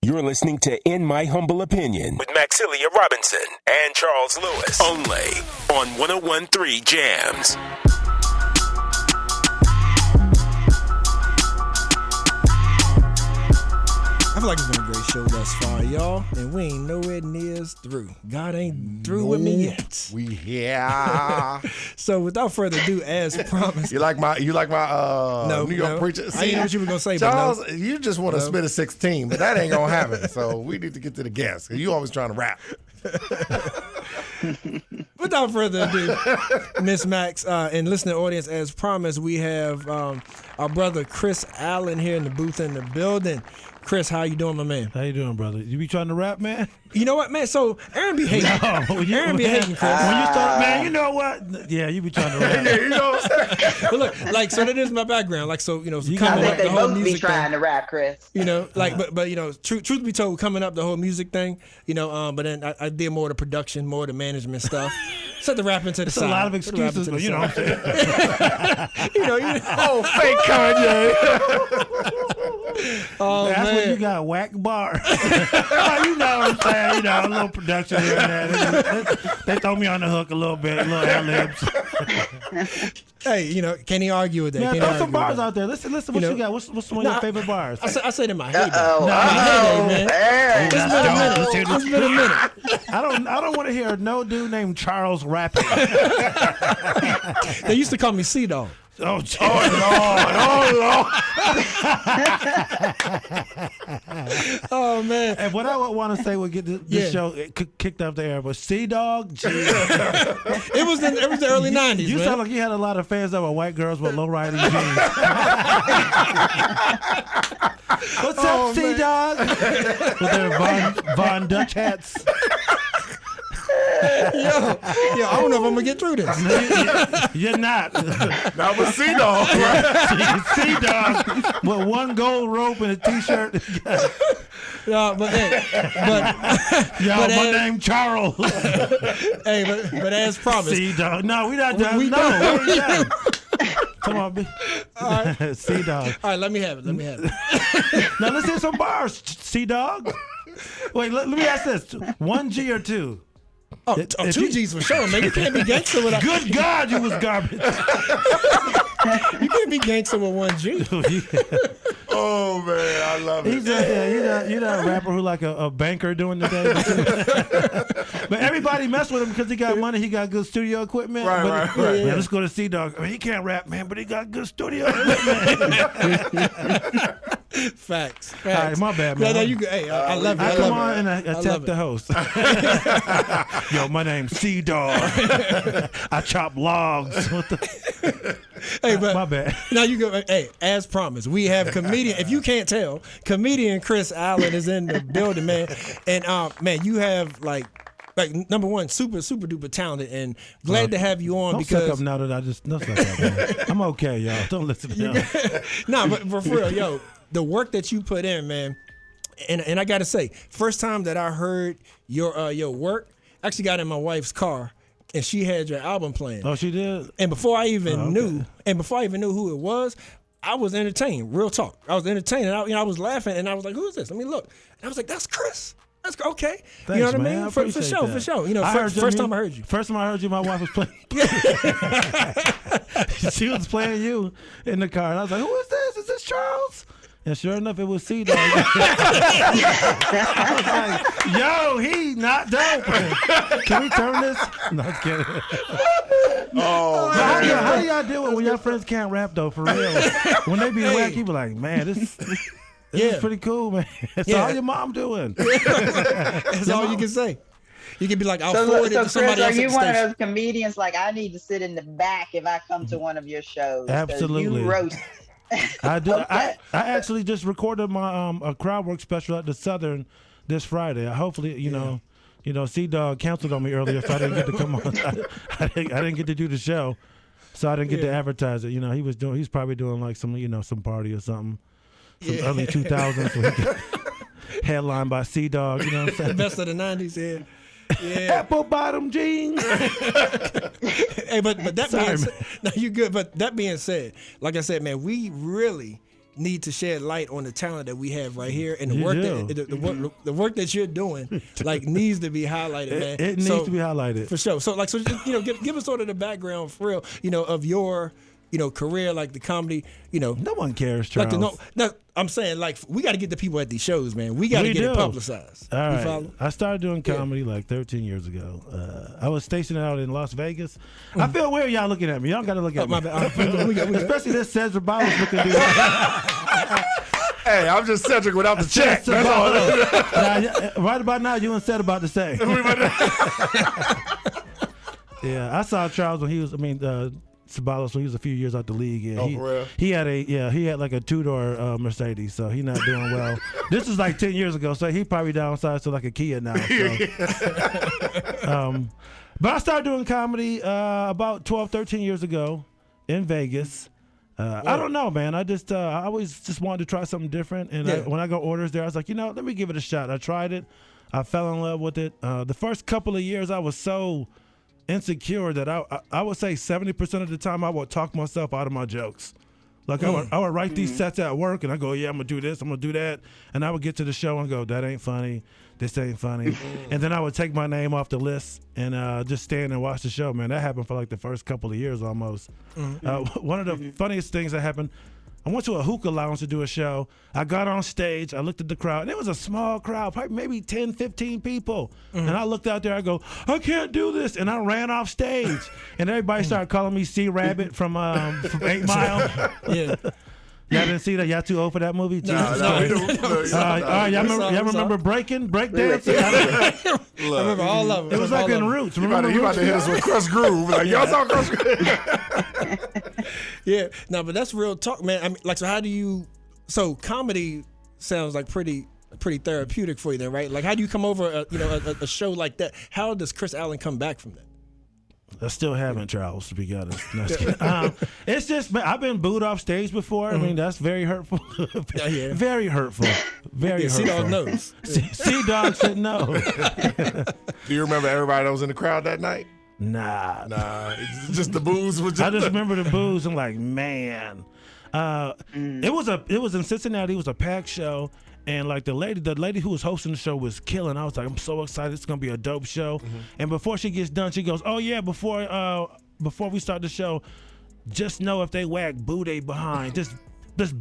You're listening to In My Humble Opinion with Maxilia Robinson and Charles Lewis. Only on 101.3 Jams. I feel like it's been a great show thus far, y'all, and we ain't nowhere near through. God ain't through with me yet. We here. So without further ado, as promised, You like my New York preacher? I didn't know what you were gonna say, Charles, but no. you just want to spit a 16, but that ain't gonna happen. So we need to get to the guests. You always trying to rap. Without further ado, Miss Max and listening audience, as promised, we have our brother Chris Allen here in the booth in the building. Chris, how you doing, my man? How you doing, brother? You be trying to rap, man? You know what, man? So Aaron be hating. Aaron be hating, Chris. When you start, man, you know what? Yeah, you be trying to rap. Yeah, you know what I'm saying? But look, like, so that is my background. Like, so, you know, You coming got- up I think the they whole both be music trying thing. to rap, Chris. You know, like, but you know, truth be told, coming up the whole music thing, you know, but then I did more of the production, more of the management stuff. Set the rapping to the It's side. a lot of Set the rapping excuses, to the but you know what I'm side. saying? you know, Oh, fake Kanye. oh That's man. when you got whack bars. Oh, you know what I'm saying? You know, a little production here and there. They throw me on the hook a little bit, a little ad-libs. Hey, you know, can he argue with that? Man, Can he throw argue some with bars that? out there. Listen, what You know, you got? What's one of your favorite bars? I said in my head. Uh-oh. though. In my head, man. Hey. It's been a minute. It's been a minute. I don't want to hear no dude named Charles rapping. They used to call me C-Dog. Oh, geez. Oh man. And what I would want to say would get this Yeah. show kicked off the air, but C-Dog, It was the early '90s, you man. sound like you had a lot of fans that were white girls with low-riding jeans. What's up, C-Dog? With their Von Dutch hats. yo, I don't know if I'm gonna get through this. You're not. That was C-Dog, right? C-Dog with one gold rope and a T-shirt. But hey, Yo, But my as- name Charles. but as promised, C-Dog. No, we not done. We no, done. we done. Come on, B. C-Dog. all right, let me have it. Now let's hear some bars, C-Dog. Wait, let me ask this. 1G or 2? If 2 you- G's for sure, man. You can't be gangster with Good God, you was garbage. You can't be gangster with 1 G. Oh, man, I love it. He's you're not a rapper who like a banker doing the day. But everybody mess with him because he got money. He got good studio equipment. Right, But- right. Man, let's go to C-Dog. I mean, he can't rap, man, but he got good studio equipment. Facts. All right, my bad, man. No, you good. Hey, I love it. I I come love on it. and I attack the host. Yo, my name's C-Dog. I chop logs. What the? Hey, but My bad. now you go. Hey, as promised, we have comedian. If you can't tell, comedian Chris Allen is in the building, man. And man, you have like number one, super duper talented, and glad to have you on Don't suck because up now that I just don't suck up, man. I'm okay, y'all. Don't listen to him. nah, but for real, yo, the work that you put in, man, and I gotta say, first time that I heard your work, I actually got in my wife's car and she had your album playing. Oh, she did? And before I even okay. knew who it was, I was entertained. Real talk, I was entertained, and I was laughing, and I was like, "Who is this?" Let me look, and I was like, "That's Chris." That's okay. Thanks, you know what man. I mean? I For appreciate sure, that. for sure. You know, I heard your first time I heard you. First time I heard you, my wife was playing. She was playing you in the car, and I was like, "Who is this? Is this Charles?" And sure enough, it was C-Dog. I was like, "Yo, he not dope. Can we turn this?" No, I'm kidding. Oh, How man. do y'all deal with when your friends can't rap though? For real, when they be whack, you be like, "Man, this is pretty cool, man." So Yeah. how your mom doing? That's all you can say. You can be like, "I'll So forward it to Chris, somebody are else at you the one of station." those comedians like I need to sit in the back if I come to one of your shows? 'Cause Absolutely. You roast. I do. Okay. I actually just recorded my a crowd work special at the Southern this Friday. Hopefully, you know, C-Dog canceled on me earlier, so I didn't get to come on. I didn't get to do the show, so I didn't get to advertise it. You know, he's probably doing like some party or something, some early 2000s, so he could headline by C-Dog. You know what I'm saying? Best of the '90s, yeah. Yeah. Apple bottom jeans. Hey, but that Sorry, being said, man. no, you good. But that being said, like I said, man, we really need to shed light on the talent that we have right here, and the work that you're doing like needs to be highlighted, man. It needs to be highlighted for sure. So just, give us sort of the background for real, of your career, like the comedy, No one cares, Charles. No, I'm saying, like, we got to get the people at these shows, man. We got to get it publicized. All right. I started doing comedy like 13 years ago. I was stationed out in Las Vegas. I feel weird y'all looking at me. Y'all got to look at me. My bad. Especially this Cedric Bowles looking dude. Hey, I'm just Cedric without the check. That's all. Right about now, you and Ced about to say. Yeah, I saw Charles when he was, Sabalos when he was a few years out the league. Yeah, for real? He had like a 2-door Mercedes, so he's not doing well. This is like 10 years ago, so he probably downsized to like a Kia now. So. But I started doing comedy about 12, 13 years ago in Vegas. I don't know, man. I always just wanted to try something different, and when I got orders there, I was like, let me give it a shot. I tried it. I fell in love with it. The first couple of years, I was so insecure that I would say 70% of the time I would talk myself out of my jokes. Like I would write these sets at work and I go, yeah, I'm gonna do this, I'm gonna do that, and I would get to the show and go, that ain't funny, this ain't funny, and then I would take my name off the list and just stand and watch the show. Man, that happened for like the first couple of years almost. One of the funniest things that happened, I went to a hookah lounge to do a show. I got on stage. I looked at the crowd. And it was a small crowd, probably maybe 10, 15 people. And I looked out there. I go, I can't do this. And I ran off stage. And everybody started calling me C Rabbit from 8 Mile. Yeah. Y'all didn't see that? Y'all too old for that movie? No. Y'all remember breakdancing? I remember all of them. It was like in Roots. You about to hit us with Crush Groove. Like, y'all saw Crush Groove. Yeah. No, but that's real talk, man. So how do you... So comedy sounds like pretty therapeutic for you then, right? Like, how do you come over a show like that? How does Chris Allen come back from that? I still haven't, Charles, to be honest. No, it's just, man, I've been booed off stage before. That's very hurtful. Very hurtful. Very hurtful. C-Dog knows. C-Dog should know. Do you remember everybody that was in the crowd that night? Nah. It's just the booze. I just remember the booze. I'm like, man. It was in Cincinnati. It was a packed show. And like the lady who was hosting the show was killing. I was like, I'm so excited. It's gonna be a dope show. And before she gets done, she goes, oh yeah, before we start the show, just know if they whack booty behind, just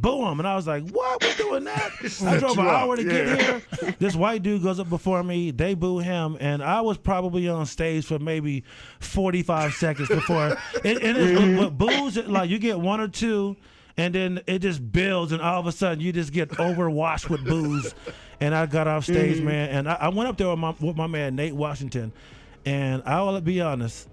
boo them. And I was like, what? We're doing that? I drove an hour to get here. This white dude goes up before me. They boo him. And I was probably on stage for maybe 45 seconds before. But boos, like you get one or two, and then it just builds, and all of a sudden you just get overwashed with booze. And I got off stage, man, and I went up there with my man Nate Washington, and I will be honest,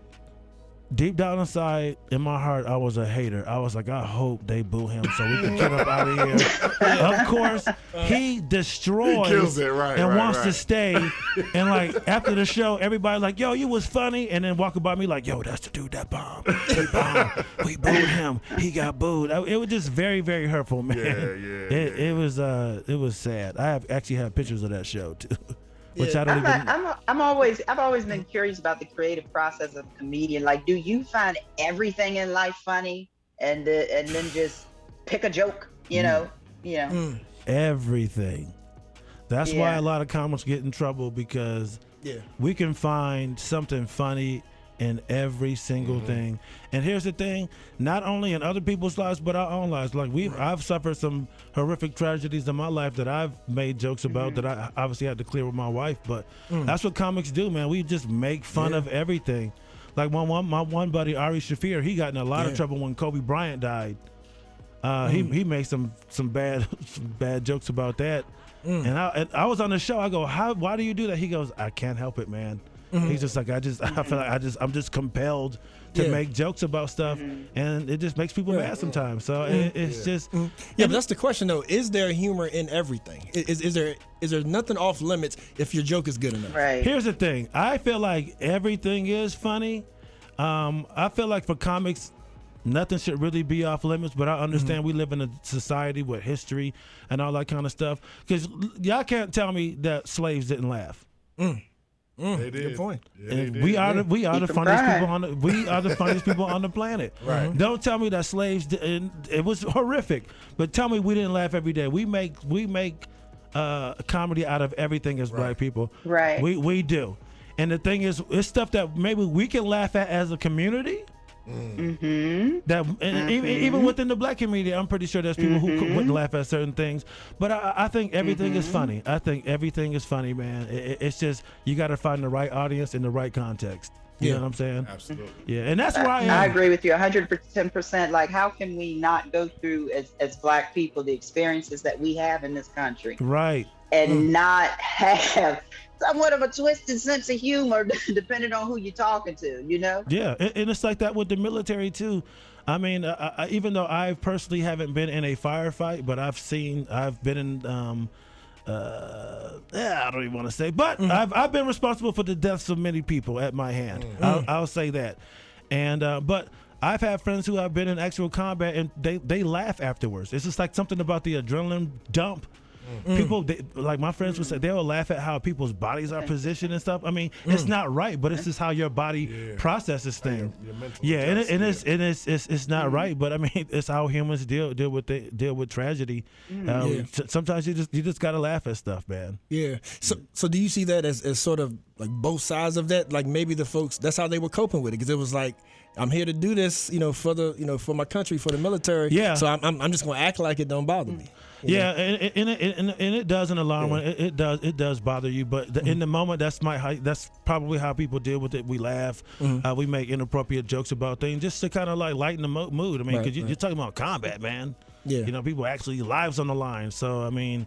deep down inside in my heart, I was a hater. I was like, I hope they boo him so we can get up out of here. Of course, he destroys he kills it, wants to stay. And like after the show, everybody like, yo, you was funny. And then walking by me like, yo, that's the dude that bombed. He bombed. We booed him. He got booed. It was just very, very hurtful, man. It was sad. I have actually had pictures of that show too. Which I've always been curious about the creative process of a comedian. Like, do you find everything in life funny and then just pick a joke? Everything. That's why a lot of comics get in trouble, because we can find something funny in every single thing. And here's the thing, not only in other people's lives but our own lives. Like I've suffered some horrific tragedies in my life that I've made jokes about that I obviously had to clear with my wife, but that's what comics do, man. We just make fun of everything. Like my one buddy Ari Shaffir, he got in a lot of trouble when Kobe Bryant died. He made some bad jokes about that. And I was on the show. I go, why do you do that? He goes, I can't help it, man. He's just like, I feel like I'm just compelled to make jokes about stuff, and it just makes people mad sometimes. So it's just but that's the question though. Is there humor in everything? Is there nothing off limits if your joke is good enough? Right. Here's the thing. I feel like everything is funny. I feel like for comics, nothing should really be off limits, but I understand we live in a society with history and all that kind of stuff. Because y'all can't tell me that slaves didn't laugh. They did. Good point. Yeah, And they we did. are the Keep funniest them people on the funniest people on the planet. Right. Don't tell me that slaves it was horrific, but tell me we didn't laugh every day. We make comedy out of everything as black people. Right. We do. And the thing is, it's stuff that maybe we can laugh at as a community. That and even within the black community, I'm pretty sure there's people who wouldn't laugh at certain things. But I think everything is funny. I think everything is funny, man. It's just you got to find the right audience in the right context. You know what I'm saying? Absolutely. Yeah, and that's where I am. I agree with you 110%. Like, how can we not go through as black people the experiences that we have in this country Right. and not have somewhat of a twisted sense of humor, depending on who you're talking to, you know? Yeah, and it's like that with the military too. I mean, even though I personally haven't been in a firefight, but I've been in, I don't even want to say, but I've been responsible for the deaths of many people at my hand. I'll say that. And but I've had friends who have been in actual combat, and they laugh afterwards. It's just like something about the adrenaline dump. People, like my friends would say, they will laugh at how people's bodies are positioned and stuff. I mean, it's not right, but it's just how your body processes things. Your mental adjust, It's not right, but I mean, it's how humans deal with tragedy. Sometimes you just gotta laugh at stuff, man. Yeah. So do you see that as sort of like both sides of that? Like maybe the folks, that's how they were coping with it, because it was like, I'm here to do this, for my country, for the military. Yeah. So I'm just gonna act like it don't bother me. Yeah, and it does in the long run. It does bother you, but in the moment, that's probably how people deal with it. We laugh, we make inappropriate jokes about things just to kind of like lighten the mood. I mean, because you're talking about combat, man. Yeah. People actually lives on the line. So I mean,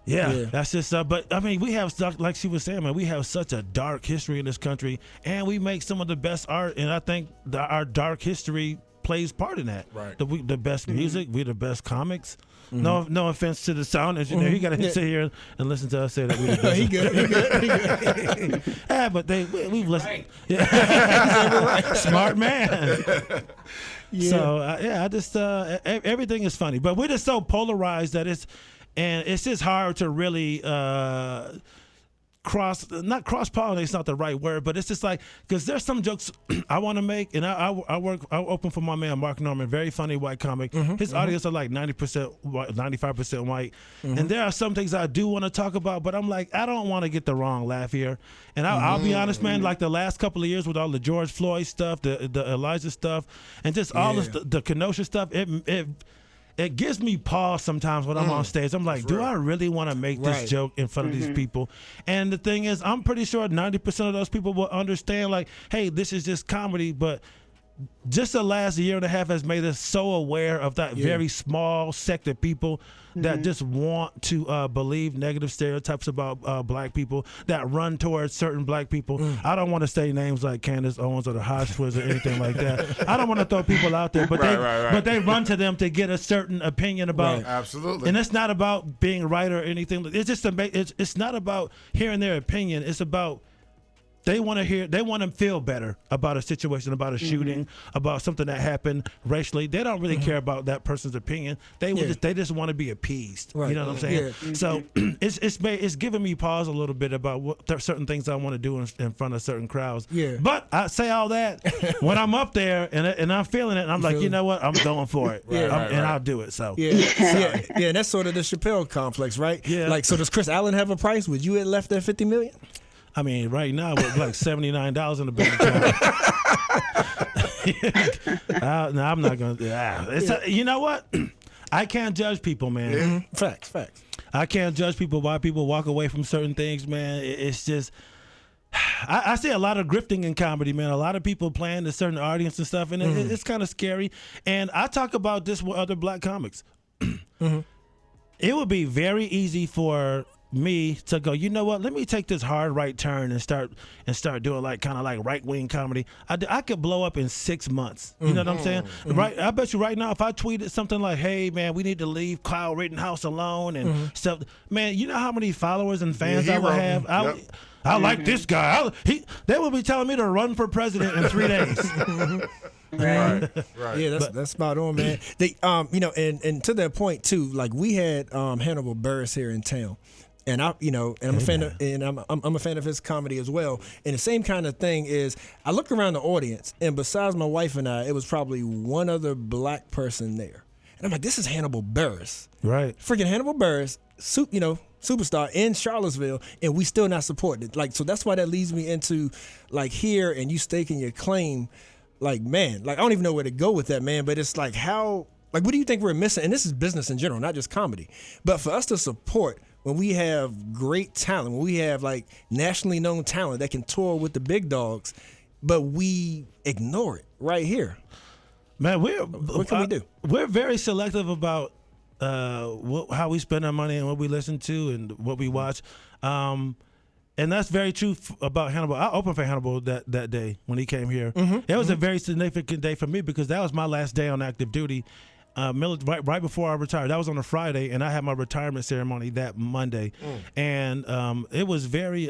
that's just. But I mean, we have stuff like she was saying, man. We have such a dark history in this country, and we make some of the best art. And I think our dark history plays part in that. Right. The best music, we're the best comics. No offense to the sound engineer. He got to sit here and listen to us say that we're the best. He good. Yeah, but we've listened. Yeah. Smart man. Yeah. So I just everything is funny, but we're just so polarized that it's just hard to really not cross pollinate is not the right word, but it's just like, because there's some jokes I want to make, and I open for my man Mark Norman, very funny white comic. His audience are like 90% white, 95% white, and there are some things I do want to talk about, but I'm like, I don't want to get the wrong laugh here. And I'll be honest, man, like the last couple of years with all the George Floyd stuff, the Elijah stuff, and just all the Kenosha stuff, it gives me pause sometimes when I'm on stage. I'm like, do I really want to make this joke in front of these people? And the thing is, I'm pretty sure 90% of those people will understand, like, hey, this is just comedy, but just the last year and a half has made us so aware of that very small sect of people that just want to believe negative stereotypes about black people, that run towards certain black people. I don't want to say names like Candace Owens or the Hodge Twins or anything like that. I don't want to throw people out there, but but they run to them to get a certain opinion about. Absolutely. And it's not about being right or anything. It's just it's not about hearing their opinion. It's about they want to feel better about a situation, about a shooting, about something that happened racially. They don't really care about that person's opinion. They just want to be appeased. Right. You know what I'm saying? Yeah. So it's giving me pause a little bit about what certain things I want to do in front of certain crowds. Yeah. But I say all that when I'm up there and I'm feeling it, and I'm like, you know what? I'm going for it. And I'll do it. So Yeah, that's sort of the Chappelle complex, right? Yeah. Like, so does Chris Allen have a price? Would you have left that $50 million? I mean, right now with like $79 in the bank account. No, I'm not gonna. You know what? I can't judge people, man. Facts. I can't judge people why people walk away from certain things, man. It's just. I see a lot of grifting in comedy, man. A lot of people playing to certain audience and stuff, and it's kind of scary. And I talk about this with other black comics. It would be very easy for me to go, you know what, let me take this hard right turn and start doing like kind of like right wing comedy. I could blow up in 6 months. You know what I'm saying? Right. I bet you right now, if I tweeted something like, hey man, we need to leave Kyle Rittenhouse alone and stuff, man, you know how many followers and fans I would have? I like this guy. They would be telling me to run for president in 3 days. Right. Yeah, that's spot on, man. They and to that point too, like we had Hannibal Buress here in town. And I'm a fan of, and I'm a fan of his comedy as well. And the same kind of thing is, I look around the audience, and besides my wife and I, it was probably one other black person there. And I'm like, this is Hannibal Buress, Right. freaking Hannibal Buress, superstar in Charlottesville, and we still not supporting it. Like, so that's why that leads me into like here, and you staking your claim. Like, man, like I don't even know where to go with that, man. But it's like what do you think we're missing? And this is business in general, not just comedy. But for us to support when we have great talent, when we have like nationally known talent that can tour with the big dogs, but we ignore it right here. Man, What can we do? We're very selective about how we spend our money and what we listen to and what we watch. And that's very true about Hannibal. I opened for Hannibal that day when he came here. It was a very significant day for me because that was my last day on active duty, right before I retired. That was on a Friday, and I had my retirement ceremony that Monday. And it was very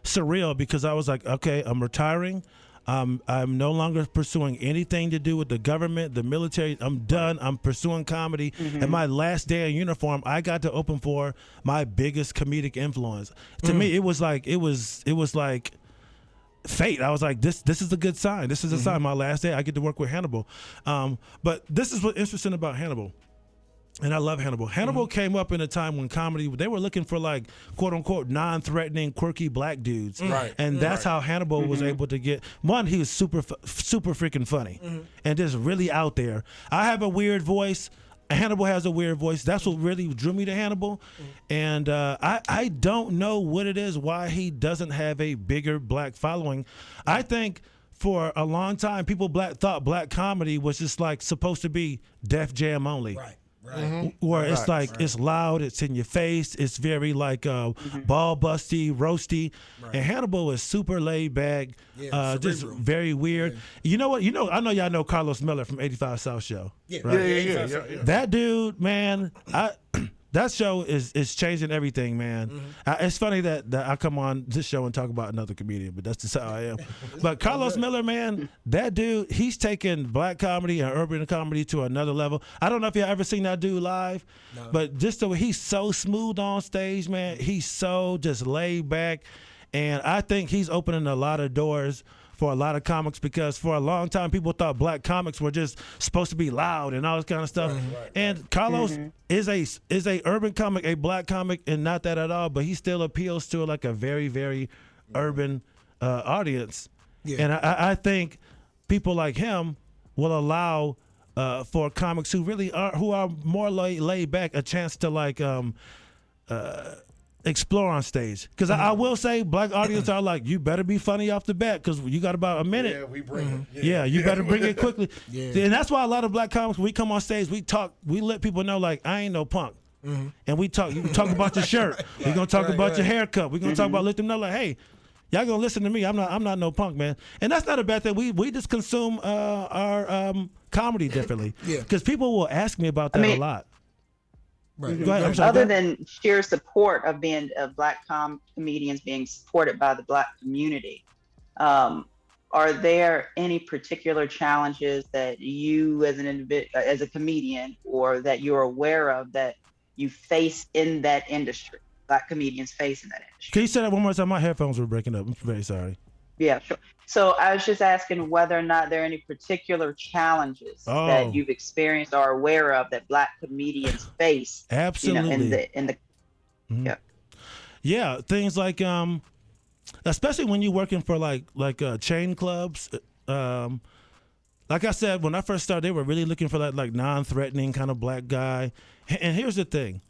surreal because I was like, okay, I'm retiring. I'm no longer pursuing anything to do with the government, the military. I'm done. I'm pursuing comedy. And my last day in uniform, I got to open for my biggest comedic influence. To me, it was like fate. I was like, this is a good sign. This is a sign. My last day, I get to work with Hannibal. But this is what's interesting about Hannibal. And I love Hannibal. Hannibal came up in a time when comedy, they were looking for like, quote unquote, non-threatening, quirky black dudes. Right. And that's how Hannibal was able to get, one, he was super freaking funny and just really out there. I have a weird voice. Hannibal has a weird voice. That's what really drew me to Hannibal. And I don't know what it is, why he doesn't have a bigger black following. I think for a long time, people thought black comedy was just like supposed to be Def Jam only. Right. Where it's like it's loud, it's in your face, it's very like ball busty, roasty. And Hannibal is super laid back, just very weird. You know what? I know y'all know Carlos Miller from 85 South Show. Yeah. Right? Yeah. That dude, man, that show is changing everything, man. It's funny that I come on this show and talk about another comedian, but that's just how I am. But Carlos Miller, man, that dude, he's taking black comedy and urban comedy to another level. I don't know if y'all ever seen that dude live, but just the way he's so smooth on stage, man. He's so just laid back, and I think he's opening a lot of doors for a lot of comics because for a long time people thought black comics were just supposed to be loud and all this kind of stuff. And Carlos is a urban comic, a black comic, and not that at all, but he still appeals to like a very, very urban audience. And I think people like him will allow for comics who are more laid back a chance to like explore on stage. Because I will say black audience are like, you better be funny off the bat because you got about a minute. Yeah, we bring it. Yeah, you better bring it quickly. And that's why a lot of black comics, when we come on stage, we let people know like, I ain't no punk. And you can talk about your shirt. We're going to talk about your haircut. We're going to talk about, let them know like, hey, y'all going to listen to me. I'm not no punk, man. And that's not a bad thing. We just consume our comedy differently. Because people will ask me about that a lot. Right. Go ahead, I'm sorry, Other than sheer support of black comedians being supported by the black community, are there any particular challenges that you as an individual, as a comedian, or that you're aware of that you face in that industry? Black comedians face in that industry. Can you say that one more time? My headphones were breaking up. I'm very sorry. Yeah, sure. So I was just asking whether or not there are any particular challenges that you've experienced or are aware of that black comedians face. Absolutely. Yeah, things like especially when you're working for like chain clubs. Like I said, when I first started, they were really looking for that like non-threatening kind of black guy. And here's the thing: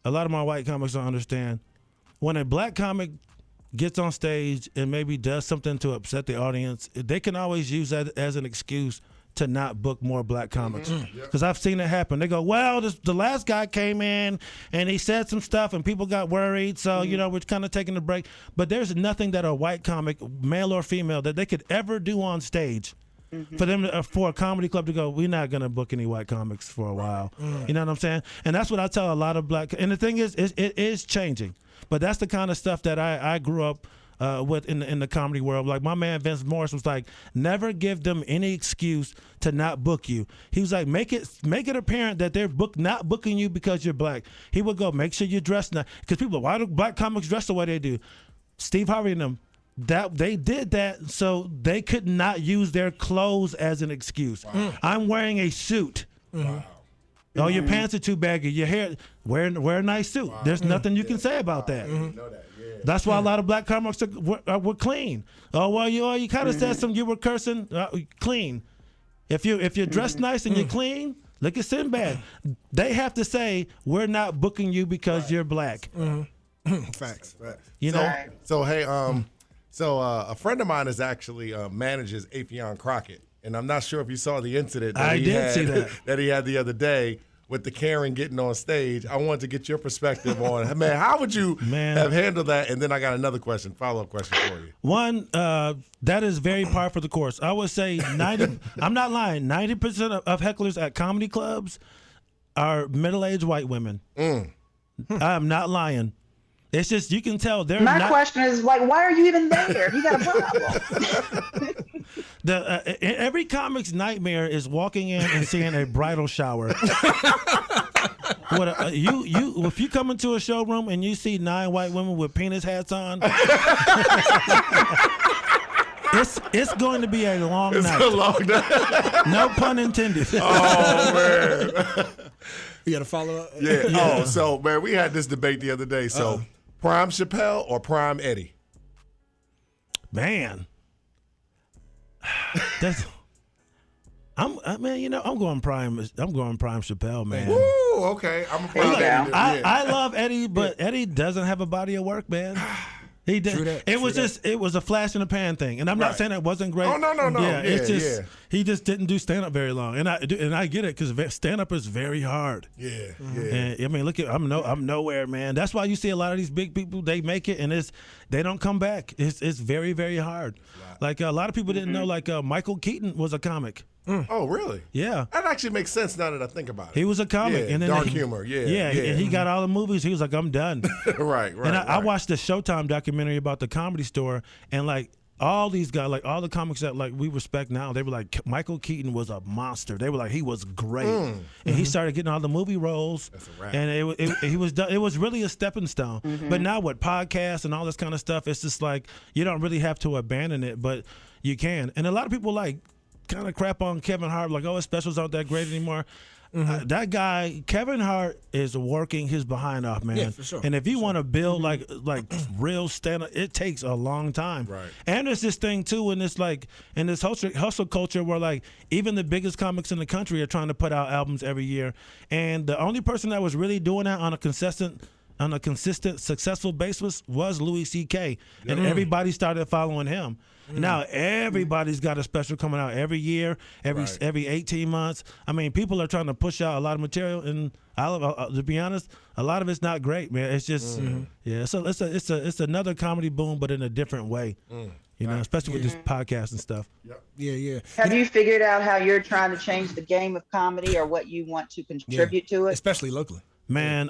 a lot of my white comics don't understand. When a black comic gets on stage and maybe does something to upset the audience, they can always use that as an excuse to not book more black comics. Because I've seen it happen. They go, well, the last guy came in and he said some stuff and people got worried, so we're kind of taking a break. But there's nothing that a white comic, male or female, that they could ever do on stage for them for a comedy club to go, we're not going to book any white comics for a while. You know what I'm saying? And that's what I tell a lot of black. And the thing is, it is changing. But that's the kind of stuff that I grew up with in the comedy world. Like my man Vince Morris was like, never give them any excuse to not book you. He was like, make it apparent that they're not booking you because you're black. He would go, make sure you dress nice, because people, why do black comics dress the way they do? Steve Harvey and them, that they did that so they could not use their clothes as an excuse. Wow. I'm wearing a suit. Wow. Oh, your pants are too baggy. Your hair, wear a nice suit. Wow. There's nothing you can say about that. That's why a lot of black comics were clean. Oh, well, you kind of said something. You were cursing. Clean. If you're dressed nice and you're clean, look at Sinbad. They have to say, we're not booking you because you're black. Facts. You know. So hey, a friend of mine is actually manages Afion Crockett, and I'm not sure if you saw the incident that he had the other day with the Karen getting on stage. I wanted to get your perspective on, man, how would you have handled that? And then I got another question, follow-up question for you. One, that is very par for the course. I would say 90. I'm not lying. 90% of hecklers at comedy clubs are middle-aged white women. I'm not lying. It's just, you can tell they're My question is, like, why are you even there? You got a problem. Every comic's nightmare is walking in and seeing a bridal shower. If you come into a showroom and you see 9 white women with penis hats on, it's going to be a long night. A long night. No pun intended. Oh man. You got to follow up. Yeah. Oh, so man, we had this debate the other day. So, Prime Chappelle or Prime Eddie? Man, I'm going Prime Chappelle, man. Woo, okay. I'm a Prime Eddie. I love Eddie, but Eddie doesn't have a body of work, man. He did. It was a flash in the pan thing, and I'm not saying it wasn't great. Oh no. Yeah, it's just he just didn't do stand up very long, and I get it because stand up is very hard. Yeah. And I mean, look at I'm nowhere, man. That's why you see a lot of these big people, they make it, and they don't come back. It's very, very hard. Wow. Like a lot of people didn't know, like Michael Keaton was a comic. Oh, really? Yeah. That actually makes sense now that I think about it. He was a comic. And then dark humor. Yeah. And he got all the movies. He was like, I'm done. Right. And I watched the Showtime documentary about the Comedy Store, and like all these guys, like all the comics that like we respect now, they were like, Michael Keaton was a monster. They were like, he was great. And he started getting all the movie roles. That's a wrap. And it was really a stepping stone. But now with podcasts and all this kind of stuff, it's just like you don't really have to abandon it, but you can. And a lot of people like kind of crap on Kevin Hart, like, oh, his specials aren't that great anymore. That guy, Kevin Hart, is working his behind off, man. Yeah, for sure. And if you want to build like real stand-up, it takes a long time. Right. And there's this thing too, in this hustle culture where like even the biggest comics in the country are trying to put out albums every year, and the only person that was really doing that on a consistent, successful basis was Louis C.K. And everybody started following him. Now everybody's got a special coming out every year, every 18 months. I mean, people are trying to push out a lot of material, and to be honest, a lot of it's not great, man. It's just So it's another comedy boom, but in a different way. You know, especially with this podcast and stuff. Yeah. Have you figured out how you're trying to change the game of comedy, or what you want to contribute to it? Especially locally. Man,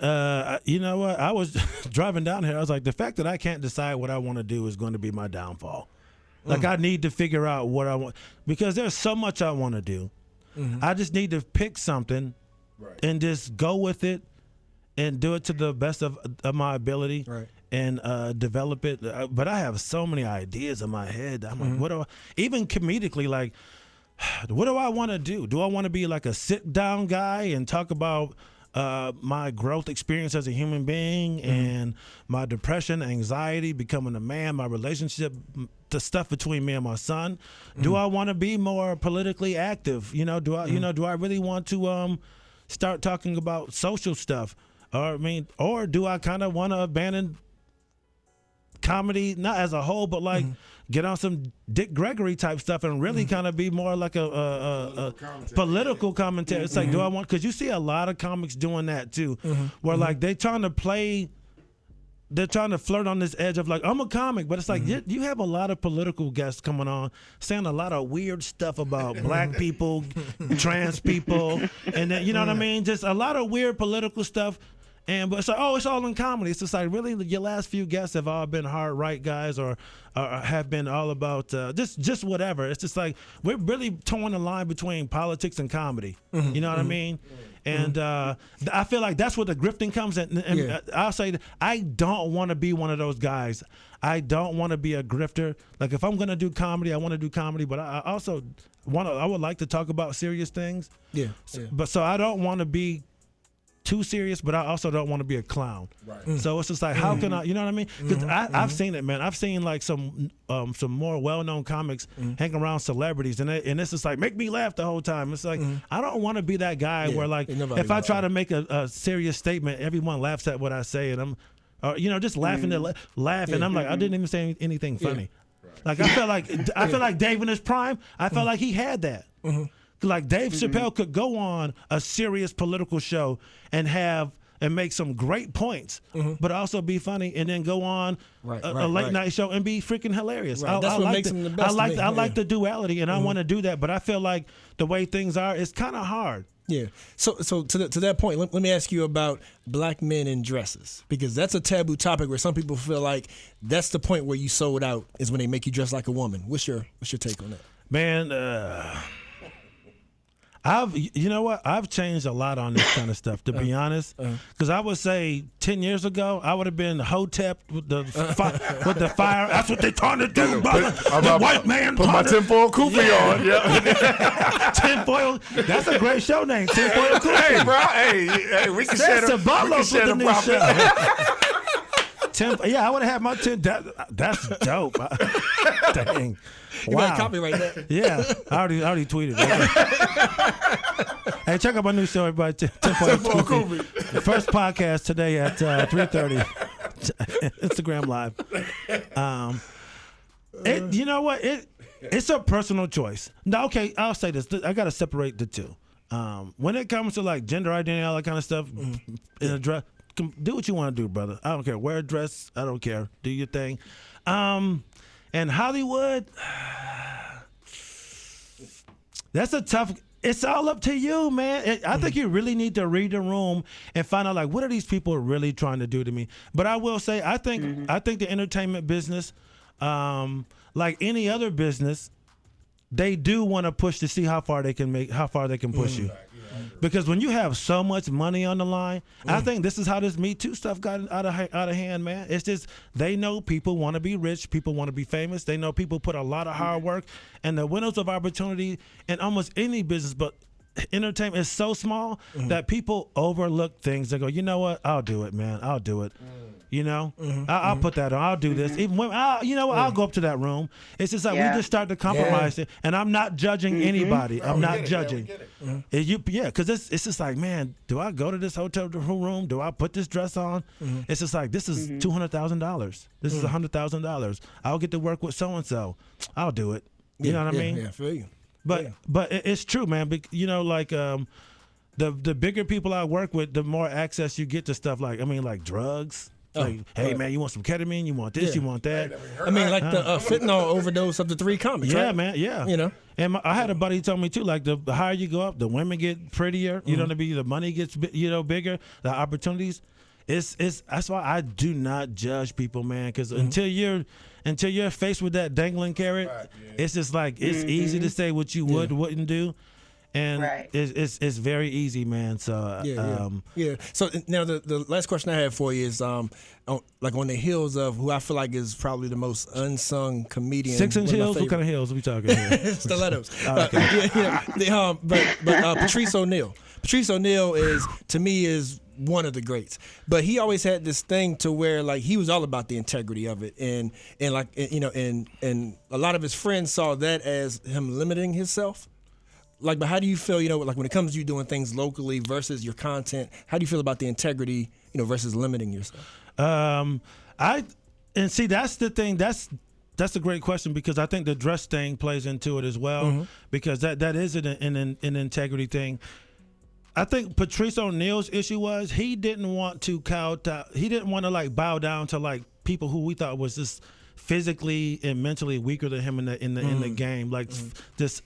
you know what? I was driving down here. I was like, the fact that I can't decide what I want to do is going to be my downfall. Like, I need to figure out what I want, because there's so much I want to do. I just need to pick something and just go with it and do it to the best of my ability and develop it. But I have so many ideas in my head. I'm like, even comedically, like, what do I want to do? Do I want to be like a sit-down guy and talk about my growth experience as a human being and my depression, anxiety, becoming a man, my relationship, the stuff between me and my son? Do I want to be more politically active? You know, do I really want to start talking about social stuff? Or do I kind of want to abandon comedy, not as a whole, but like get on some Dick Gregory type stuff and really kind of be more like a political commentary. It's like, do I want, because you see a lot of comics doing that too, where like they're trying to flirt on this edge of like, I'm a comic, but it's like you have a lot of political guests coming on saying a lot of weird stuff about black people, trans people, and then, you know what I mean? Just a lot of weird political stuff. But it's like, oh, it's all in comedy. It's just like, really, your last few guests have all been hard right guys, or have been all about just whatever. It's just like we're really towing the line between politics and comedy. You know what I mean? And I feel like that's where the grifting comes in. And I'll say that I don't want to be one of those guys. I don't want to be a grifter. Like if I'm going to do comedy, I want to do comedy, but I also I would like to talk about serious things. But so I don't want to be too serious, but I also don't want to be a clown. Right. So it's just like, how can I, you know what I mean? Because I've seen it, man. I've seen like some more well-known comics hang around celebrities, and it's just like, make me laugh the whole time. It's like, I don't want to be that guy where like, if I try to make a serious statement, everyone laughs at what I say, and I'm, just laughing and laughing. I'm like, I didn't even say anything funny. Like I felt like Dave in his prime, I felt like he had that. Like Dave Chappelle could go on a serious political show and make some great points, but also be funny, and then go on a late night show and be freaking hilarious. Right. That's what makes him the best. I like the duality, and I want to do that, but I feel like the way things are, it's kind of hard. Yeah. So to that point, let me ask you about black men in dresses, because that's a taboo topic where some people feel like that's the point where you sold out is when they make you dress like a woman. What's your take on that? Man, I've changed a lot on this kind of stuff, to be honest. Because I would say 10 years ago, I would have been Hotep with the fire. That's what they're trying to do, brother. The white man. Put my tinfoil kufi on. Yeah. Tinfoil. That's a great show name. Tinfoil kufi. Hey, bro. Hey, we can share the profit. Yeah, I would have had my tin. That's dope. Dang. You got copyright that. Yeah, I already tweeted it. Hey, check out my new show, everybody. Tinfoil Kufi. The first podcast today at 3:30. Instagram Live. You know what? It's a personal choice. No, okay, I'll say this. I got to separate the two. When it comes to like gender identity, all that kind of stuff, in a dress, do what you want to do, brother. I don't care. Wear a dress. I don't care. Do your thing. And Hollywood, that's a tough. It's all up to you, man. I think you really need to read the room and find out like what are these people really trying to do to me. But I will say, I think the entertainment business, like any other business, they do want to push to see how far they can push you. Because when you have so much money on the line, I think this is how this Me Too stuff got out of hand, man. It's just they know people want to be rich, people want to be famous. They know people put a lot of hard work, and the windows of opportunity in almost any business, but entertainment is so small that people overlook things. They go, you know what? I'll do it, man. I'll do it. You know, I'll put that on. I'll do this. Even when I'll go up to that room. It's just like we just start to compromise it, and I'm not judging anybody. I'm not judging. Because it's just like, man, do I go to this hotel room? Do I put this dress on? It's just like, this is $200,000. This is $100,000. I'll get to work with so and so. I'll do it. You know what I mean? Yeah, I feel you. But it's true, man. You know, like the bigger people I work with, the more access you get to stuff like drugs. Like, hey, man, you want some ketamine? You want this? You want that? I mean, like the fentanyl overdose of the three comics. Yeah, right? man. Yeah. You know, and I had a buddy tell me too. Like the higher you go up, the women get prettier. You know what I mean? The money gets bigger. The opportunities. It's that's why I do not judge people, man. Because until you're faced with that dangling carrot, it's just like it's easy to say what you wouldn't do. And it's very easy, man. So So now the last question I have for you is on the heels of who I feel like is probably the most unsung comedian. 6-inch heels? What kind of heels are we talking here? Stilettos. But Patrice O'Neal. Patrice O'Neal is one of the greats, but he always had this thing to where like he was all about the integrity of it, and a lot of his friends saw that as him limiting himself. Like, but how do you feel, like when it comes to you doing things locally versus your content, how do you feel about the integrity, versus limiting yourself? See, that's the thing. That's a great question, because I think the dress thing plays into it as well, because that is an integrity thing. I think Patrice O'Neal's issue was he didn't want to like bow down to like people who we thought was just physically and mentally weaker than him in the game, like this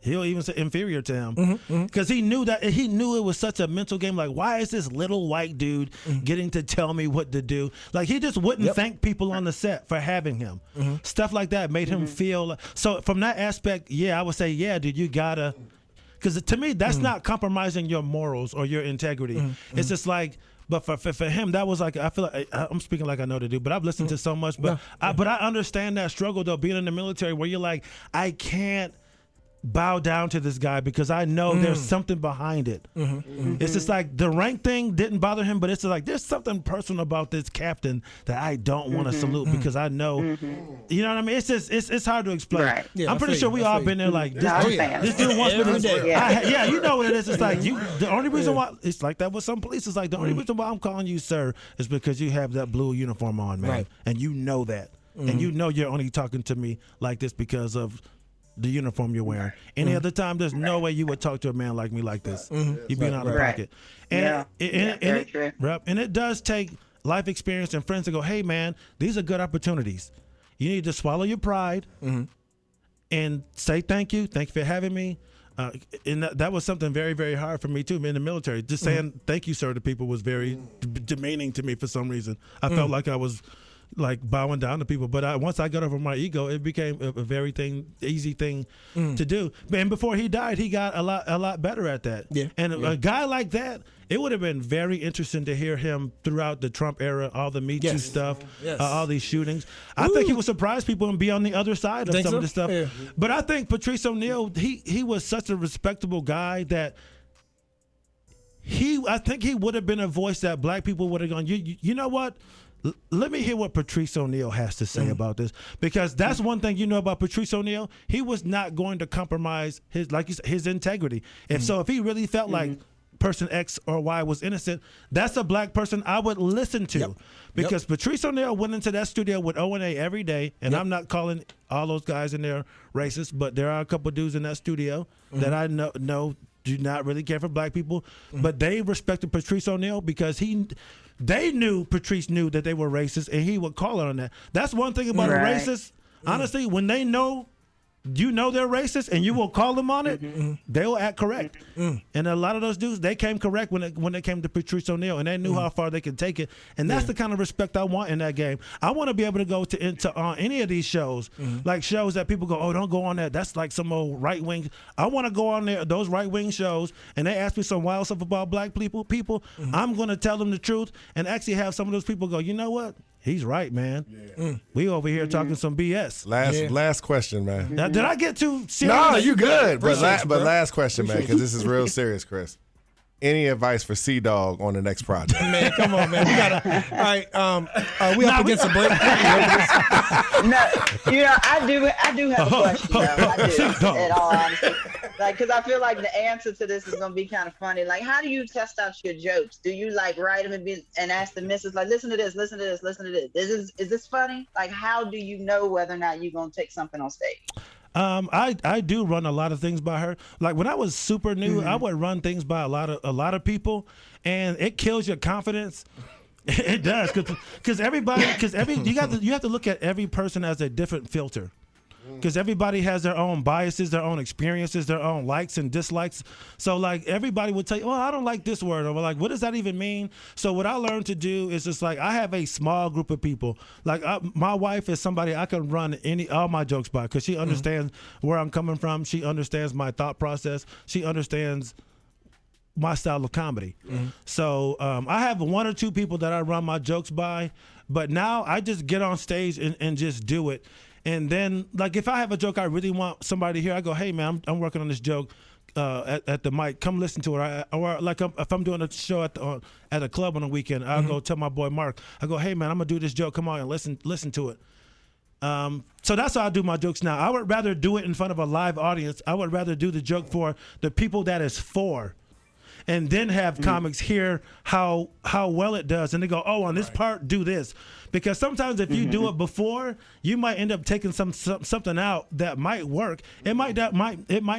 He'll even say inferior to him because he knew it was such a mental game. Like, why is this little white dude getting to tell me what to do? Like, he just wouldn't thank people on the set for having him. Stuff like that made him feel. So from that aspect, I would say, dude, you gotta. Because to me, that's not compromising your morals or your integrity. It's just like. But for him, that was like, I feel like I'm speaking like I know the dude, but I've listened to so much. But I understand that struggle though, being in the military, where you're like, I can't bow down to this guy because I know there's something behind it. It's just like the rank thing didn't bother him, but it's just like there's something personal about this captain that I don't want to salute because I know, you know what I mean? It's just it's hard to explain. Right. I'm pretty sure we all been there like this dude wants me to. Yeah. You know what it is. It's like the only reason why it's like that with some police is like the only reason why I'm calling you sir is because you have that blue uniform on, man, and you know that, and you know you're only talking to me like this because of the uniform you're wearing. Any other time, there's no way you would talk to a man like me like this. You'd be out of pocket. And it does take life experience and friends to go, hey, man, these are good opportunities. You need to swallow your pride and say thank you. Thank you for having me. And that was something very, very hard for me, too, in the military. Just saying thank you, sir, to people was very demeaning to me for some reason. I felt like I was like bowing down to people, but once I got over my ego, it became a very easy thing to do. And before he died, he got a lot better at that. And a guy like that, it would have been very interesting to hear him throughout the Trump era, all the Me Too stuff, all these shootings. I think he would surprise people and be on the other side of some of this stuff. But I think Patrice O'Neal, he was such a respectable guy that I think he would have been a voice that black people would have gone, you know what? Let me hear what Patrice O'Neal has to say about this, because that's one thing you know about Patrice O'Neal. He was not going to compromise his, like you said, his integrity. If he really felt like person X or Y was innocent, that's a black person I would listen to, because Patrice O'Neal went into that studio with O&A every day, and I'm not calling all those guys in there racist, but there are a couple dudes in that studio that I know do not really care for black people, but they respected Patrice O'Neal because they knew Patrice knew that they were racist, and he would call it on that. That's one thing about a racist. Honestly, when they know you know they're racist and you will call them on it, they will act correct. And a lot of those dudes, they came correct when it came to Patrice O'Neal, and they knew how far they could take it. And that's the kind of respect I want in that game. I want to be able to go to any of these shows, like shows that people go, oh, don't go on that. That's like some old right wing. I want to go on there, those right wing shows, and they ask me some wild stuff about black people. I'm going to tell them the truth and actually have some of those people go, you know what? He's right, man. We over here talking some BS. Last question, man. Now, did I get too serious? No, you good. But last question, man, because this is real serious, Chris. Any advice for C-Dog on the next project? Man, come on, man. We gotta. All right, we up against a break. No, I do have a question. Though. I do, in all honesty. Like, because I feel like the answer to this is gonna be kind of funny. Like, how do you test out your jokes? Do you like write them and ask the missus like, listen to this, listen to this, listen to this. Is this funny? Like, how do you know whether or not you're gonna take something on stage? I do run a lot of things by her. Like when I was super new, I would run things by a lot of people, and it kills your confidence. It does, because you have to look at every person as a different filter. Because everybody has their own biases, their own experiences, their own likes and dislikes. So, like, everybody would tell you, oh, I don't like this word. Or, like, what does that even mean? So, what I learned to do is just, like, I have a small group of people. Like, my wife is somebody I can run all my jokes by because she understands where I'm coming from. She understands my thought process. She understands my style of comedy. So, I have one or two people that I run my jokes by. But now I just get on stage and just do it. And then, like, if I have a joke I really want somebody to hear, I go, hey, man, I'm working on this joke at the mic. Come listen to it. Or like if I'm doing a show at a club on the weekend, I'll go tell my boy Mark. I go, hey, man, I'm going to do this joke. Come on and listen to it. So that's how I do my jokes now. I would rather do it in front of a live audience. I would rather do the joke for the people that it's for. And then have comics hear how well it does. And they go, oh, on this part, do this. Because sometimes if you do it before, you might end up taking something out that might work. It might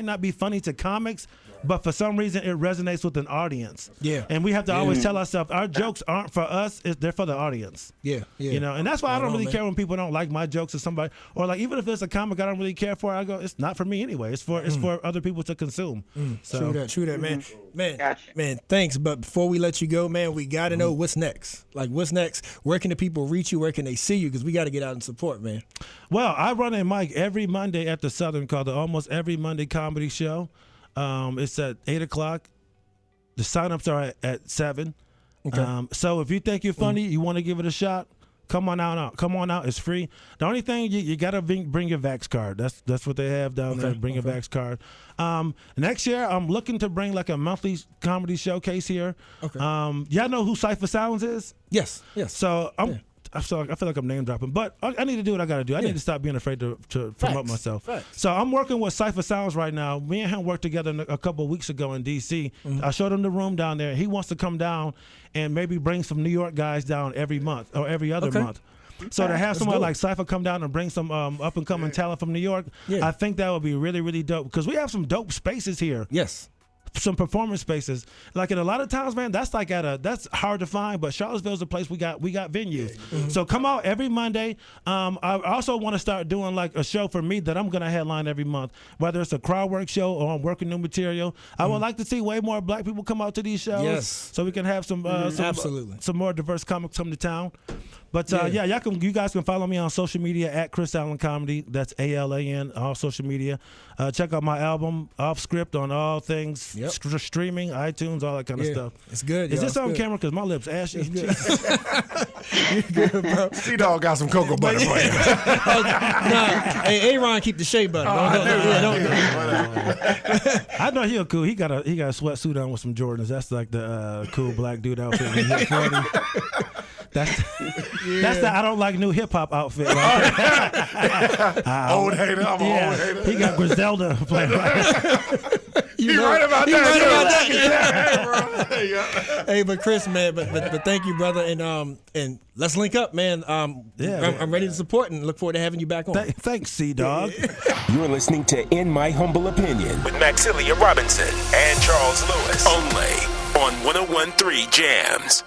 not be funny to comics, but for some reason it resonates with an audience. Yeah. And we have to always tell ourselves our jokes aren't for us, they're for the audience. Yeah. You know, and that's why I don't really care when people don't like my jokes or somebody, or like even if it's a comic I don't really care for, I go, it's not for me anyway. It's for other people to consume. So True that, man. Gotcha. Man, thanks. But before we let you go, man, we got to know what's next. Like, what's next? Where can the people reach you? Where can they see you? Because we got to get out and support, man. Well, I run a mic every Monday at the Southern called the Almost Every Monday Comedy Show. It's at 8 o'clock. The sign-ups are at 7. Okay. So if you think you're funny, you want to give it a shot, come on out. Come on out. It's free. The only thing, you got to bring your Vax card. That's what they have down there. Bring your Vax card. Next year, I'm looking to bring like a monthly comedy showcase here. Okay. Y'all know who Cypher Sounds is? Yes. So I feel like I'm name dropping, but I need to do what I got to do. I need to stop being afraid to promote myself. So I'm working with Cypher Sounds right now. Me and him worked together a couple of weeks ago in D.C. I showed him the room down there. He wants to come down and maybe bring some New York guys down every month or every other month. So to have someone like Cypher come down and bring some up and coming talent from New York, I think that would be really, really dope because we have some dope spaces here. Yes. Some performance spaces, like in a lot of towns, man. That's like that's hard to find. But Charlottesville's a place we got venues. So come out every Monday. I also want to start doing like a show for me that I'm gonna headline every month, whether it's a crowd work show or I'm working new material. I would like to see way more black people come out to these shows, so we can have some more diverse comics come to town. But you guys can follow me on social media at Chris Allen Comedy. That's ALAN, all social media. Check out my album Off Script on all things streaming, iTunes, all that kind of stuff. It's good. Is this on camera? Because my lips ashy. You're good, bro. C-Dog got some cocoa butter for you. Hey, Aaron, keep the shea butter. I know he'll cool. He got a sweatsuit on with some Jordans. That's like the cool black dude outfit when he hit 40. That's the I don't like new hip hop outfit. Right? Old hater, I'm an old hater. He got Griselda playing. He right about that. Hey, but Chris, man, but thank you, brother, and let's link up, man. I'm ready to support and look forward to having you back on. Thanks, C-Dog. You're listening to In My Humble Opinion with Maxilia Robinson and Charles Lewis, only on 101.3 Jams.